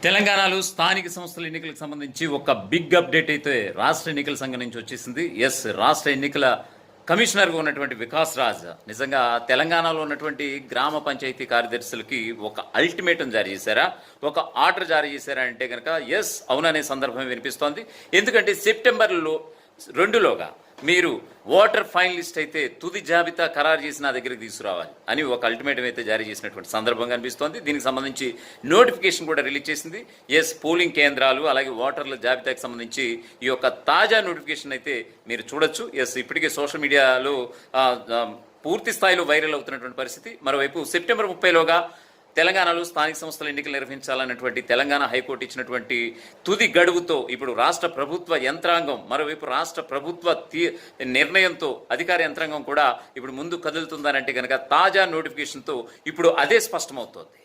తెలంగాణలో స్థానిక సంస్థల ఎన్నికలకు సంబంధించి ఒక బిగ్ అప్డేట్ అయితే రాష్ట్ర ఎన్నికల సంఘం నుంచి వచ్చేసింది. రాష్ట్ర ఎన్నికల కమిషనర్గా ఉన్నటువంటి వికాస్ రాజ్ నిజంగా తెలంగాణలో ఉన్నటువంటి గ్రామ పంచాయతీ కార్యదర్శులకి ఒక అల్టిమేటం జారీ చేశారా, ఒక ఆర్డర్ జారీ చేశారా అంటే కనుక అవుననే సందర్భం వినిపిస్తోంది. ఎందుకంటే సెప్టెంబర్లో 2లోగా మీరు ఓటర్ ఫైనలిస్ట్ అయితే తుది జాబితా ఖరారు చేసి నా దగ్గరికి తీసుకురావాలి అని ఒక అల్టిమేటం అయితే జారీ చేసినటువంటి సందర్భంగా అనిపిస్తోంది. దీనికి సంబంధించి నోటిఫికేషన్ కూడా రిలీజ్ చేసింది. పోలింగ్ కేంద్రాలు అలాగే ఓటర్ల జాబితాకి సంబంధించి ఈ యొక్క తాజా నోటిఫికేషన్ అయితే మీరు చూడొచ్చు. ఇప్పటికే సోషల్ మీడియాలో పూర్తి స్థాయిలో వైరల్ అవుతున్నటువంటి పరిస్థితి. మరోవైపు సెప్టెంబర్ 30లోగా తెలంగాణలో స్థానిక సంస్థల ఎన్నికలు నిర్వహించాలన్నటువంటి తెలంగాణ హైకోర్టు ఇచ్చినటువంటి తుది గడువుతో ఇప్పుడు రాష్ట్ర ప్రభుత్వ యంత్రాంగం, మరోవైపు రాష్ట్ర ప్రభుత్వ నిర్ణయంతో అధికార యంత్రాంగం కూడా ఇప్పుడు ముందు కదులుతుందనంటే కనుక తాజా నోటిఫికేషన్తో ఇప్పుడు అదే స్పష్టమవుతోంది.